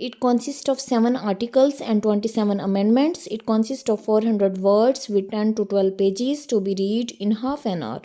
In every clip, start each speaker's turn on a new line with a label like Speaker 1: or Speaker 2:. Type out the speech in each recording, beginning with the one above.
Speaker 1: It consists of 7 articles and 27 amendments. It consists of 400 words with 10 to 12 pages to be read in half an hour.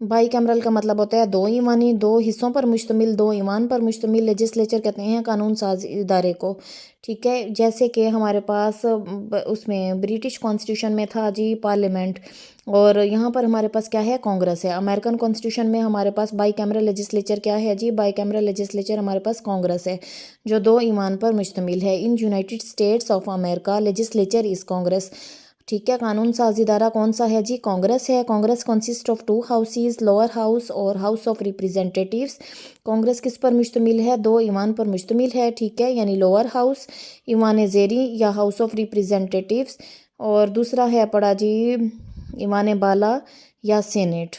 Speaker 1: By cameral کا مطلب ہوتا ہے دو ایوانی، دو حصوں پر مشتمل، دو ایوان پر مشتمل۔ لیجسلیچر کہتے ہیں قانون ساز ادارے کو، ٹھیک ہے۔ جیسے کہ ہمارے پاس اس میں برٹش کانسٹیٹیوشن میں تھا جی پارلیمنٹ، اور یہاں پر ہمارے پاس کیا ہے، کانگریس ہے۔ امریکن کانسٹیٹیوشن میں ہمارے پاس بائی کیمرل لیجسلیچر کیا ہے جی، بائی کیمرل لیجسلیچر ہمارے پاس کانگریس ہے جو دو ایوان پر مشتمل ہے۔ In United States of America legislature is Congress, ٹھیک ہے۔ قانون ساز ادارہ کون سا ہے جی، کانگریس ہے۔ Congress consist of two houses, lower house اور ہاؤس آف ریپریزنٹیٹیوز۔ کانگریس کس پر مشتمل ہے، دو ایوان پر مشتمل ہے، ٹھیک ہے، یعنی لوور ہاؤس ایوان زیری یا ہاؤس آف ریپریزنٹیٹیوز، اور دوسرا ہے پڑا جی ایوان بالا یا سینیٹ۔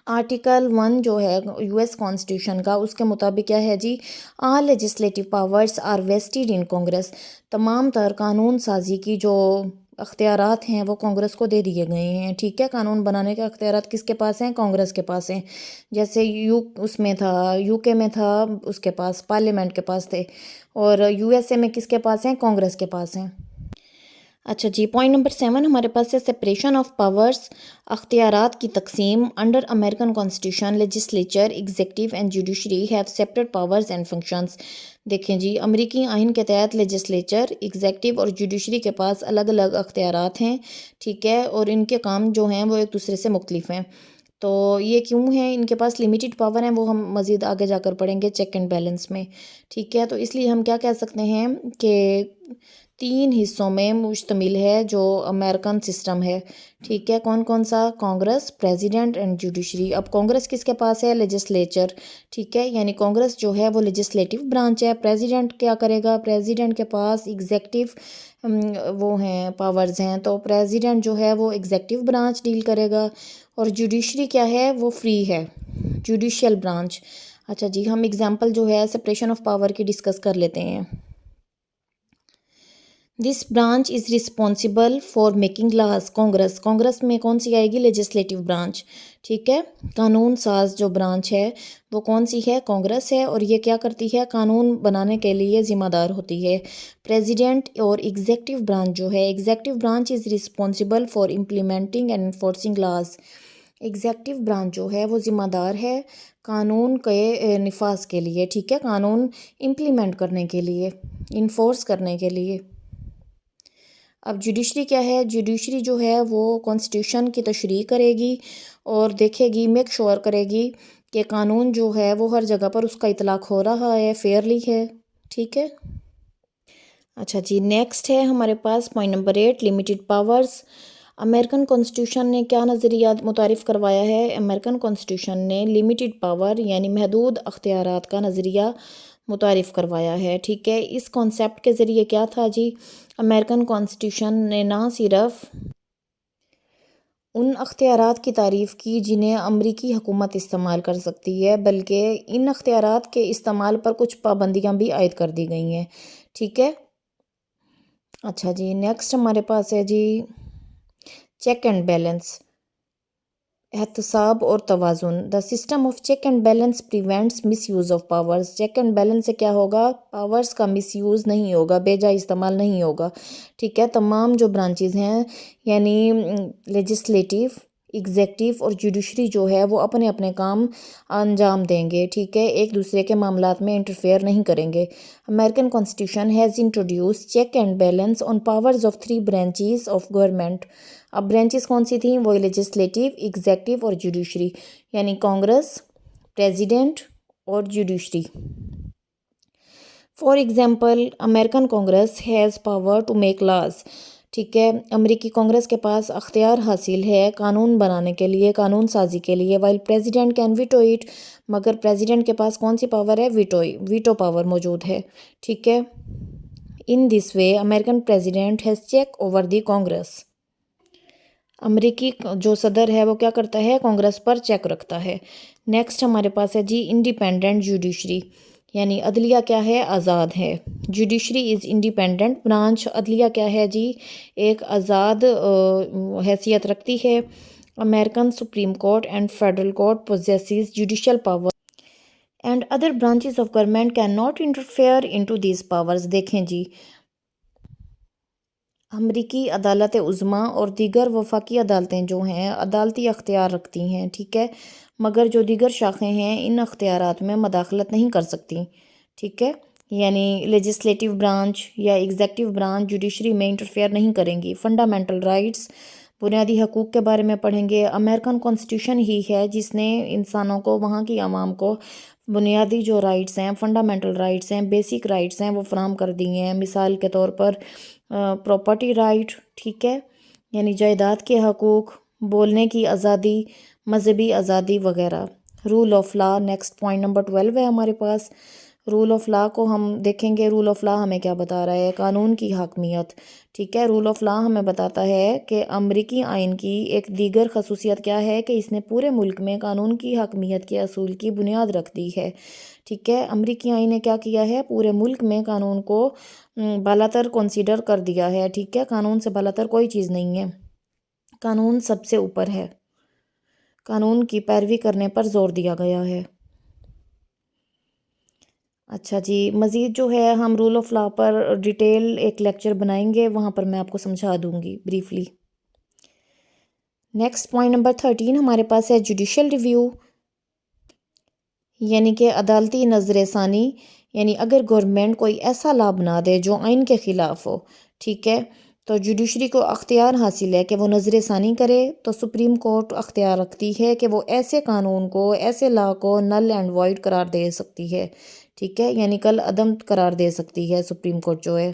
Speaker 1: آرٹیکل 1 جو ہے یو ایس کانسٹیٹیوشن کا، اس کے مطابق کیا ہے جی، آل لیجسلیٹو پاورز آر ویسٹڈ ان کانگریس۔ تمام تر قانون سازی کی جو اختیارات ہیں وہ کانگریس کو دے دیے گئے ہیں، ٹھیک ہے۔ قانون بنانے کے اختیارات کس کے پاس ہیں، کانگریس کے پاس ہیں۔ جیسے اس میں تھا یو کے میں تھا اس کے پاس پارلیمنٹ کے پاس تھے، اور یو ایس اے میں کس کے پاس ہیں، کانگریس کے پاس ہیں۔ اچھا جی، پوائنٹ نمبر 7 ہمارے پاس ہے سپریشن آف پاورز، اختیارات کی تقسیم۔ Under American constitution legislature, executive and judiciary have separate powers and functions. دیکھیں جی، امریکی آئین کے تحت لیجسلیچر، ایگزیکٹو اور جوڈیشری کے پاس الگ الگ اختیارات ہیں، ٹھیک ہے، اور ان کے کام جو ہیں وہ ایک دوسرے سے مختلف ہیں۔ تو یہ کیوں ہیں ان کے پاس لمیٹڈ پاور ہیں، وہ ہم مزید آگے جا کر پڑھیں گے چیک اینڈ بیلنس میں، ٹھیک ہے۔ تو اس لیے ہم کیا کہہ سکتے ہیں کہ 3 حصوں میں مشتمل ہے جو امریکن سسٹم ہے، ٹھیک ہے۔ کون کون سا، کانگریس، پریزیڈنٹ اینڈ جوڈیشری۔ اب کانگریس کس کے پاس ہے، لیجسلیچر، ٹھیک ہے، یعنی کانگریس جو ہے وہ لیجسلیٹو برانچ ہے۔ پریزیڈنٹ کیا کرے گا، پریزیڈنٹ کے پاس ایگزیکٹو وہ ہیں پاورز ہیں، تو پریزیڈنٹ جو ہے وہ ایگزیکٹو برانچ ڈیل کرے گا، اور جوڈیشری کیا ہے، وہ فری ہے، جوڈیشل برانچ۔ اچھا جی، ہم اگزامپل جو ہے سپریشن آف پاور کی ڈسکس کر لیتے ہیں۔ This branch is responsible for making laws, Congress میں کون سی آئے گی، لیجسلیٹو برانچ، ٹھیک ہے۔ قانون ساز جو برانچ ہے وہ کون سی ہے، کانگریس ہے، اور یہ کیا کرتی ہے، قانون بنانے کے لیے ذمہ دار ہوتی ہے۔ پریزیڈنٹ اور ایگزیکٹو برانچ جو ہے، executive branch is responsible for implementing and enforcing laws. Executive branch جو ہے وہ ذمہ دار ہے قانون کے نفاذ کے لیے، ٹھیک ہے، قانون امپلیمنٹ کرنے کے لیے، انفورس کرنے کے لیے۔ اب جوڈیشری کیا ہے، جوڈیشری جو ہے وہ کانسٹیٹیوشن کی تشریح کرے گی اور دیکھے گی، میک شور کرے گی کہ قانون جو ہے وہ ہر جگہ پر اس کا اطلاق ہو رہا ہے، فیئرلی ہے، ٹھیک ہے۔ اچھا جی، نیکسٹ ہے ہمارے پاس point number 8، limited powers. American constitution نے کیا نظریہ متعارف کروایا ہے، امریکن کانسٹیٹیوشن نے لمیٹڈ پاور یعنی محدود اختیارات کا نظریہ متعارف کروایا ہے، ٹھیک ہے۔ اس کانسیپٹ کے ذریعے کیا تھا جی، امریکن کانسٹیٹیوشن نے نہ صرف ان اختیارات کی تعریف کی جنہیں امریکی حکومت استعمال کر سکتی ہے، بلکہ ان اختیارات کے استعمال پر کچھ پابندیاں بھی عائد کر دی گئی ہیں، ٹھیک ہے۔ اچھا جی، نیکسٹ ہمارے پاس ہے جی چیک اینڈ بیلنس، احتساب اور توازن۔ The system of check and balance prevents miss use of powers. Check and balance سے کیا ہوگا، پاورز کا مس یوز نہیں ہوگا، بے جا استعمال نہیں ہوگا، ٹھیک ہے۔ تمام جو برانچز ہیں یعنی لیجسلیٹو، ایگزیکٹو اور جوڈیشری جو ہے وہ اپنے اپنے کام انجام دیں گے، ٹھیک ہے، ایک دوسرے کے معاملات میں انٹرفیئر نہیں کریں گے۔ American constitution has introduced check and balance on powers of 3 branches of government. اب برانچز کون سی تھیں، وہ لیجسلیٹو، ایگزیکٹو اور جوڈیشری، یعنی کانگریس، پریزیڈنٹ اور judiciary. For example, American Congress has power to make laws, ٹھیک ہے، امریکی کانگریس کے پاس اختیار حاصل ہے قانون بنانے کے لیے، قانون سازی کے لیے، while president can veto it, مگر پریزیڈنٹ کے پاس کون سی پاور ہے، ویٹو پاور موجود ہے، ٹھیک ہے۔ In this way American president has check over the Congress. امریکی جو صدر ہے وہ کیا کرتا ہے، کانگریس پر چیک رکھتا ہے۔ نیکسٹ ہمارے پاس ہے جی انڈیپینڈنٹ جوڈیشری، یعنی عدلیہ کیا ہے، آزاد ہے۔ جوڈیشری از انڈیپینڈنٹ برانچ، عدلیہ کیا ہے جی، ایک آزاد حیثیت رکھتی ہے۔ American supreme court and federal court possesses judicial power and other branches of government cannot interfere into these powers۔ دیکھیں جی، امریکی عدالت عظمیٰ اور دیگر وفاقی عدالتیں جو ہیں عدالتی اختیار رکھتی ہیں، ٹھیک ہے، مگر جو دیگر شاخیں ہیں ان اختیارات میں مداخلت نہیں کر سکتی، ٹھیک ہے، یعنی لیجسلیٹو برانچ یا ایگزیکٹو برانچ جوڈیشری میں انٹرفیئر نہیں کریں گی۔ فنڈامنٹل رائٹس، بنیادی حقوق کے بارے میں پڑھیں گے۔ امریکن کانسٹیٹیوشن ہی ہے جس نے انسانوں کو، وہاں کی عوام کو بنیادی جو رائٹس ہیں، فنڈامنٹل رائٹس ہیں، بیسک رائٹس ہیں، وہ فراہم کر دی ہیں۔ مثال کے طور پر پراپرٹی رائٹ، ٹھیک ہے، یعنی جائیداد کے حقوق، بولنے کی آزادی، مذہبی آزادی وغیرہ۔ Rule of law, next point number 12 ہے ہمارے پاس۔ رول آف لا کو ہم دیکھیں گے۔ رول آف لا ہمیں کیا بتا رہا ہے؟ قانون کی حاکمیت، ٹھیک ہے۔ رول آف لا ہمیں بتاتا ہے کہ امریکی آئین کی ایک دیگر خصوصیت کیا ہے کہ اس نے پورے ملک میں قانون کی حاکمیت کے اصول کی بنیاد رکھ دی ہے، ٹھیک ہے۔ امریکی آئین نے کیا کیا ہے؟ پورے ملک میں قانون کو بالاتر کنسیڈر کر دیا ہے، ٹھیک ہے۔ قانون سے بالاتر کوئی چیز نہیں ہے، قانون سب سے اوپر ہے، قانون کی پیروی کرنے پر زور دیا گیا ہے۔ اچھا جی، مزید جو ہے ہم رول آف لا پر ڈیٹیل ایک لیکچر بنائیں گے، وہاں پر میں آپ کو سمجھا دوں گی بریفلی۔ نیکسٹ پوائنٹ نمبر 13 ہمارے پاس ہے جوڈیشل ریویو، یعنی کہ عدالتی نظر ثانی، یعنی اگر گورنمنٹ کوئی ایسا لا بنا دے جو آئین کے خلاف ہو، ٹھیک ہے، تو جوڈیشری کو اختیار حاصل ہے کہ وہ نظر ثانی کرے۔ تو سپریم کورٹ اختیار رکھتی ہے کہ وہ ایسے قانون کو، ایسے لا کو نل اینڈ وائڈ قرار دے سکتی ہے، ٹھیک ہے، یعنی کل عدم قرار دے سکتی ہے سپریم کورٹ جو ہے۔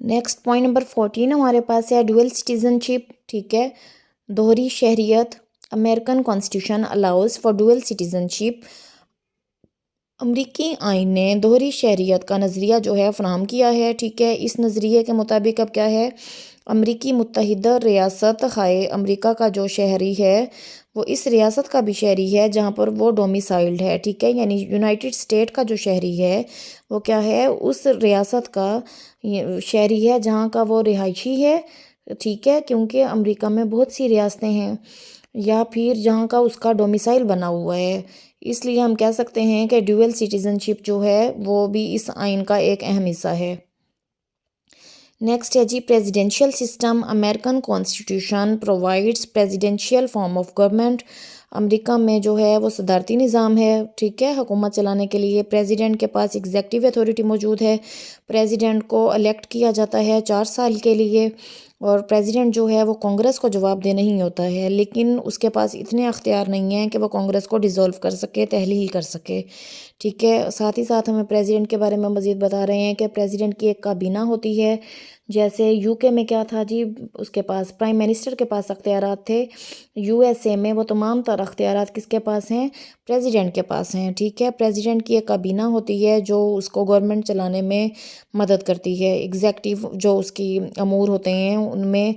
Speaker 1: نیکسٹ پوائنٹ نمبر 14 ہمارے پاس ہے ڈوئل سٹیزن شپ، ٹھیک ہے، دوہری شہریت۔ American constitution allows for dual citizenship. امریکی آئین نے دوہری شہریت کا نظریہ جو ہے فراہم کیا ہے، ٹھیک ہے۔ اس نظریے کے مطابق اب کیا ہے؟ امریکی متحدہ ریاست ہائے امریکہ کا جو شہری ہے وہ اس ریاست کا بھی شہری ہے جہاں پر وہ ڈومیسائلڈ ہے، ٹھیک ہے، یعنی یونائٹڈ اسٹیٹ کا جو شہری ہے وہ کیا ہے؟ اس ریاست کا شہری ہے جہاں کا وہ رہائشی ہے، ٹھیک ہے، کیونکہ امریکہ میں بہت سی ریاستیں ہیں، یا پھر جہاں کا اس کا ڈومیسائل بنا ہوا ہے، اس لیے ہم کہہ سکتے ہیں کہ ڈیول سٹیزن شپ جو ہے وہ بھی اس آئین کا ایک اہم حصہ ہے۔ نیکسٹ ہے جی presidential system. American constitution provides presidential form of government. امریکہ میں جو ہے وہ صدارتی نظام ہے، ٹھیک ہے، حکومت چلانے کے لیے پریزیڈنٹ کے پاس ایگزیکٹو اتھارٹی موجود ہے۔ پریزیڈنٹ کو الیکٹ کیا جاتا ہے 4 سال کے لیے، اور پریزیڈنٹ جو ہے وہ کانگریس کو جواب دہ نہیں ہوتا ہے، لیکن اس کے پاس اتنے اختیار نہیں ہیں کہ وہ کانگریس کو ڈیزولو کر سکے، تحلیل کر سکے، ٹھیک ہے۔ ساتھ ہی ساتھ ہمیں پریزیڈنٹ کے بارے میں مزید بتا رہے ہیں کہ پریزیڈنٹ کی ایک کابینہ ہوتی ہے، جیسے یو کے میں کیا تھا جی، اس کے پاس پرائم منسٹر کے پاس اختیارات تھے، یو ایس اے میں وہ تمام تر اختیارات کس کے پاس ہیں؟ پریزیڈنٹ کے پاس ہیں، ٹھیک ہے۔ پریزیڈنٹ کی ایک کابینہ ہوتی ہے جو اس کو گورنمنٹ چلانے میں مدد کرتی ہے، ایگزیکٹو جو اس کی امور ہوتے ہیں ان میں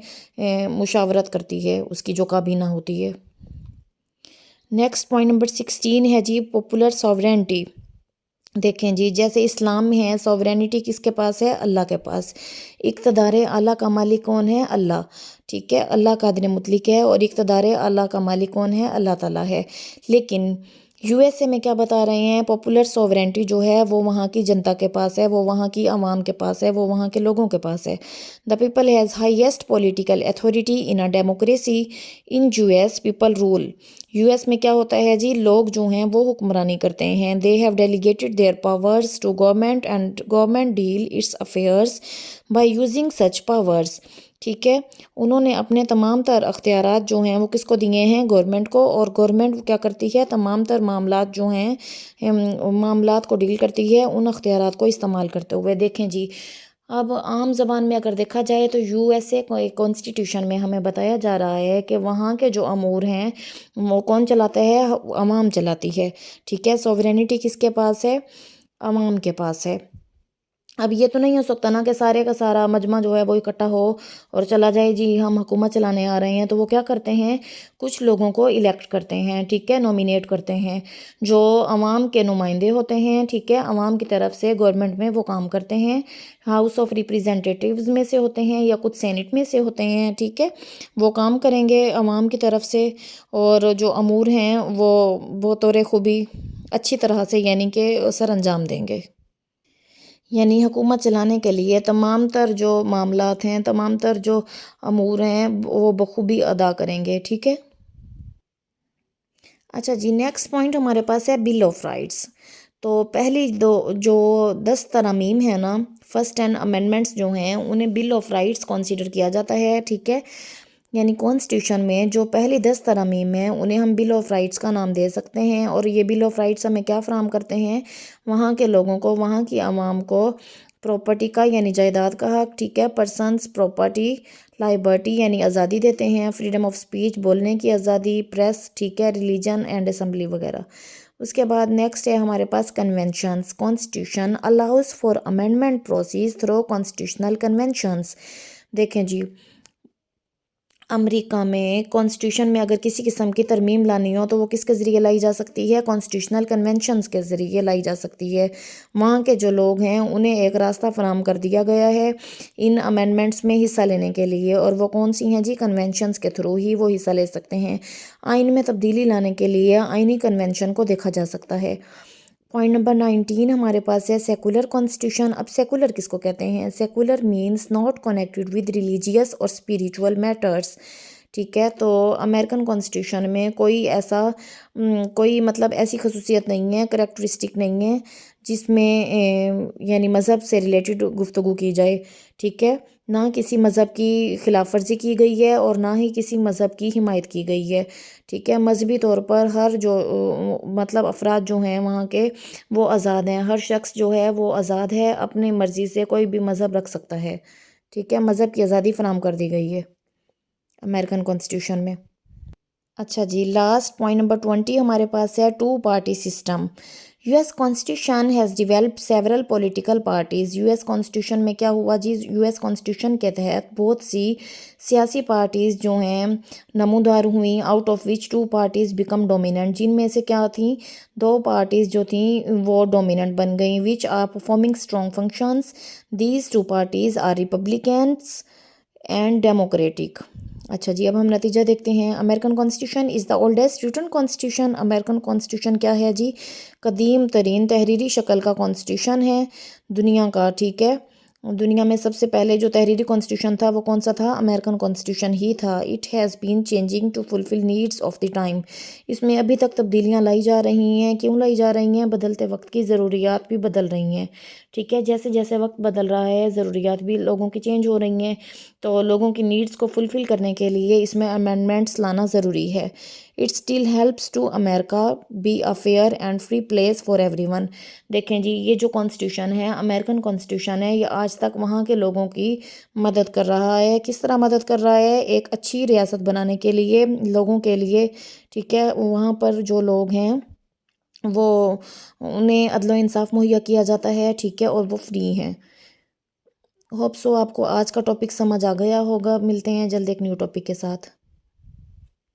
Speaker 1: مشاورت کرتی ہے، اس کی جو کابینہ ہوتی ہے۔ نیکسٹ پوائنٹ نمبر 16 ہے جی پاپولر سوورینٹی۔ دیکھیں جی، جیسے اسلام میں ہے سوورینٹی کس کے پاس ہے؟ اللہ کے پاس۔ اقتدار اعلیٰ کا مالک کون ہے؟ اللہ، ٹھیک ہے، اللہ قادر مطلق ہے، اور اقتدار اعلیٰ کا مالک کون ہے؟ اللہ تعالیٰ ہے۔ لیکن یو ایس اے میں کیا بتا رہے ہیں؟ پاپولر سوورینٹی جو ہے وہ وہاں کی جنتا کے پاس ہے، وہ وہاں کی عوام کے پاس ہے، وہ وہاں کے لوگوں کے پاس ہے۔ The people has highest political authority in a democracy, in U S people rule. U S میں کیا ہوتا ہے جی؟ لوگ جو ہیں وہ حکمرانی کرتے ہیں۔ They have delegated their powers to government and government deal its affairs by using such powers, ٹھیک ہے۔ انہوں نے اپنے تمام تر اختیارات جو ہیں وہ کس کو دیے ہیں؟ گورنمنٹ کو، اور گورنمنٹ کیا کرتی ہے؟ تمام تر معاملات جو ہیں معاملات کو ڈیل کرتی ہے ان اختیارات کو استعمال کرتے ہوئے۔ دیکھیں جی، اب عام زبان میں اگر دیکھا جائے تو یو ایس اے کانسٹیٹیوشن میں ہمیں بتایا جا رہا ہے کہ وہاں کے جو امور ہیں وہ کون چلاتا ہے؟ عوام چلاتی ہے، ٹھیک ہے۔ سوورینٹی کس کے پاس ہے؟ عوام کے پاس ہے۔ اب یہ تو نہیں ہو سکتا نا کہ سارے کا سارا مجمع جو ہے وہ اکٹھا ہو اور چلا جائے جی ہم حکومت چلانے آ رہے ہیں، تو وہ کیا کرتے ہیں؟ کچھ لوگوں کو الیکٹ کرتے ہیں، ٹھیک ہے، نومینیٹ کرتے ہیں، جو عوام کے نمائندے ہوتے ہیں، ٹھیک ہے، عوام کی طرف سے گورنمنٹ میں وہ کام کرتے ہیں، ہاؤس آف ریپریزنٹیٹیوز میں سے ہوتے ہیں یا کچھ سینٹ میں سے ہوتے ہیں، ٹھیک ہے، وہ کام کریں گے عوام کی طرف سے، اور جو امور ہیں وہ بطور خوبی اچھی طرح سے یعنی کہ سر انجام دیں گے۔ یعنی حکومت چلانے کے لیے تمام تر جو معاملات ہیں، تمام تر جو امور ہیں وہ بخوبی ادا کریں گے، ٹھیک ہے۔ اچھا جی، نیکسٹ پوائنٹ ہمارے پاس ہے بل آف رائٹس۔ تو پہلی دو جو 10 ترامیم ہیں نا، فرسٹ 10 امینڈمنٹس جو ہیں انہیں بل آف رائٹس کنسیڈر کیا جاتا ہے، ٹھیک ہے۔ یعنی کانسٹیٹیوشن میں جو پہلی 10 ترامیم ہیں انہیں ہم بل آف رائٹس کا نام دے سکتے ہیں، اور یہ بل آف رائٹس ہمیں کیا فراہم کرتے ہیں؟ وہاں کے لوگوں کو، وہاں کی عوام کو پراپرٹی کا یعنی جائیداد کا حق، ٹھیک ہے، پرسنس پراپرٹی، لائبرٹی یعنی آزادی دیتے ہیں، فریڈم آف سپیچ بولنے کی آزادی، پریس، ٹھیک ہے، ریلیجن اینڈ اسمبلی وغیرہ۔ اس کے بعد نیکسٹ ہے ہمارے پاس conventions. Constitution allows for amendment process through constitutional conventions. دیکھیں جی، امریکہ میں کانسٹیٹیوشن میں اگر کسی قسم کی ترمیم لانی ہو تو وہ کس کے ذریعے لائی جا سکتی ہے؟ کانسٹیٹیوشنل کنونشنز کے ذریعے لائی جا سکتی ہے۔ وہاں کے جو لوگ ہیں انہیں ایک راستہ فراہم کر دیا گیا ہے ان امینڈمنٹس میں حصہ لینے کے لیے، اور وہ کون سی ہیں جی؟ کنونشنز کے تھرو ہی وہ حصہ لے سکتے ہیں۔ آئین میں تبدیلی لانے کے لیے آئینی کنونشن کو دیکھا جا سکتا ہے۔ پوائنٹ نمبر 19 ہمارے پاس ہے سیکولر کانسٹیٹیوشن۔ اب سیکولر کس کو کہتے ہیں؟ Secular means not connected with religious اور اسپریچول میٹرس، ٹھیک ہے۔ تو امریکن کانسٹیٹیوشن میں کوئی ایسا کوئی مطلب ایسی خصوصیت نہیں ہے، کریکٹرسٹک نہیں ہے جس میں یعنی مذہب سے ریلیٹڈ گفتگو کی جائے، ٹھیک ہے۔ نہ کسی مذہب کی خلاف ورزی کی گئی ہے اور نہ ہی کسی مذہب کی حمایت کی گئی ہے، ٹھیک ہے۔ مذہبی طور پر ہر جو مطلب افراد جو ہیں وہاں کے وہ آزاد ہیں، ہر شخص جو ہے وہ آزاد ہے، اپنی مرضی سے کوئی بھی مذہب رکھ سکتا ہے، ٹھیک ہے۔ مذہب کی آزادی فراہم کر دی گئی ہے امریکن کانسٹیٹیوشن میں۔ اچھا جی، لاسٹ پوائنٹ نمبر 20 ہمارے پاس ہے two party system. U S constitution has developed several political parties. U S constitution میں کیا ہوا جی؟ یو ایس کانسٹیٹیوشن کے تحت بہت سی سیاسی پارٹیز جو ہیں نمودار ہوئیں، out of which two parties become dominant, جن میں سے کیا تھیں؟ دو پارٹیز جو تھیں وہ ڈومیننٹ بن گئیں، which are performing strong functions. These two parties are Republicans and Democratic. اچھا جی، اب ہم نتیجہ دیکھتے ہیں۔ American constitution is the oldest written constitution. American constitution کیا ہے جی؟ قدیم ترین تحریری شکل کا کانسٹیٹیوشن ہے دنیا کا، ٹھیک ہے۔ دنیا میں سب سے پہلے جو تحریری کانسٹیٹیوشن تھا وہ کون سا تھا؟ امریکن کانسٹیٹیوشن ہی تھا۔ It has been changing to fulfil needs of the time. اس میں ابھی تک تبدیلیاں لائی جا رہی ہیں۔ کیوں لائی جا رہی ہیں؟ بدلتے وقت کی ضروریات بھی بدل رہی ہیں، ٹھیک ہے۔ جیسے جیسے وقت بدل رہا ہے ضروریات بھی لوگوں کی چینج ہو رہی ہیں، تو لوگوں کی نیڈس کو فلفل کرنے کے لیے اس میں امینڈمنٹس لانا ضروری ہے۔ It still helps to America be a fair and free place for everyone. دیکھیں جی، یہ جو کانسٹیٹیوشن ہے، امریکن کانسٹیٹیوشن ہے، یہ آج تک وہاں کے لوگوں کی مدد کر رہا ہے۔ کس طرح مدد کر رہا ہے؟ ایک اچھی ریاست بنانے کے لیے لوگوں کے لیے، ٹھیک ہے۔ وہاں پر جو لوگ ہیں وہ انہیں عدل و انصاف مہیا کیا جاتا ہے، ٹھیک ہے، اور وہ فری ہیں۔ ہوپ سو آپ کو آج کا ٹاپک سمجھ آ گیا ہوگا۔ ملتے ہیں جلد ایک نیو ٹاپک کے ساتھ۔